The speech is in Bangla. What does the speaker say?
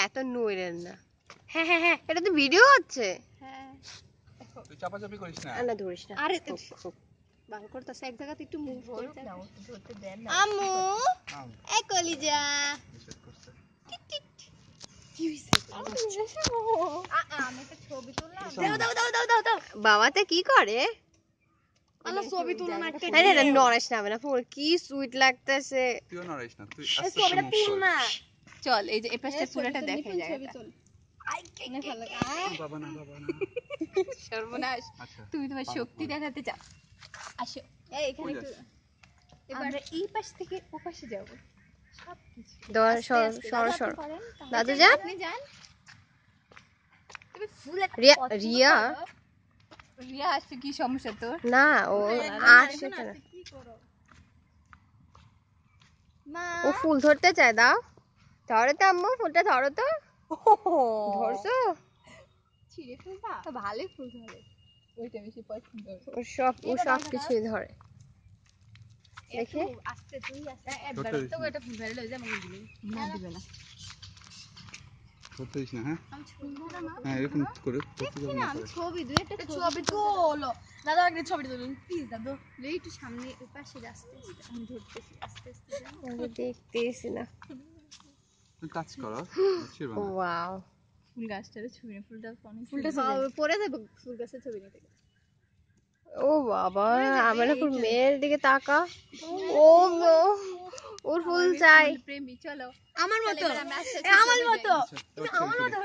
এত নইরেন না। হ্যাঁ হ্যাঁ হ্যাঁ, এটা তো ভিডিও হচ্ছে। হ্যাঁ তুই চাপাচাপি করিস না। না ধরিস না। আরে ভালো করতেছে এক জায়গাতে একটু মুভ করে না, ও তো ধরতে দেন না। আম্মু এই কলিজা নিষেধ করছে। কি হইছে আমি একটা ছবি তুললাম দাও, দাও, দাও বাবাতে কি করে? আল্লাহ ছবি তুলো না একটা আরে না, নড়াস না না, ফুল কি সুইট লাগতেছে। তুইও নড়াইস না, তুই এই আস্তে ছবিটা আস্তে তুল মুভ না কর। চল এই যে এই পাশটা পুরোটা দেখে ছবি জায়গাটা। তুল অনেক ভালো লাগে বাবা না, বাবা না। সর্বনাশ, আচ্ছা, তুমি তোমার পারো, শক্তি পারো। দেখাতে চাও। আসো, এই এখানে ওই একটু যাস। আমরা এই পাশ থেকে ও পাশে যাব। সবকিছু সর আস্তে সর দাদা সর। আপনি করেন, তাহলে দাদু যান, যান। আপনি যান তুমি ফুল একটা রিয়া পছন্দ রিয়া করো। রিয়া আসছে, কি সমস্যা তোর? না ও আসছে এখন না। আপনি কি করো মা ও ফুল ধরতে চায়, দাও। ধরো তো আম্মু, ফুলটা ধরো তো। ধরছো? ছিঁড়ে ফেলবা তো ভালোই ফুল ধরে। ওইটা বেশি পছন্দ। ও এটা সব দাও, কিছুই ধরে। একটু দেখে আস্তে তুই আস্তে ধরতে দিস না। এটা ফুল ধরে লই যা, আমাকে দিবি না, দিবে না। ধরতে দিস না, হ্যাঁ? আমি ছবি তুলবো না হ্যাঁ, এরকম করে করতে যাবো না আমি করে। ছবি দুই একটা ছবি তোলো দাদা একটা ছবি তুলুন প্লিজ দাদু একটু সামনে ওই পাশে আস্তে আস্তে আমি ধরতেছি আস্তে আস্তে যান আমি দেখতেছি না। তুই টাচ করো, ছিড়বে না। ওয়াও, ফুল গাছটারে ছুঁয়ে, ফুলটা অনেক ফুলটা পরে যাবো ফুল গাছের ছবি নিতে ও বাবা, আমার এখন মেয়ের দিকে তাকা। ও গো, ওর ফুল চাই। প্রেমী চলো আমার মতো আমার মতো আচ্ছা, এবার ছবি তুলি।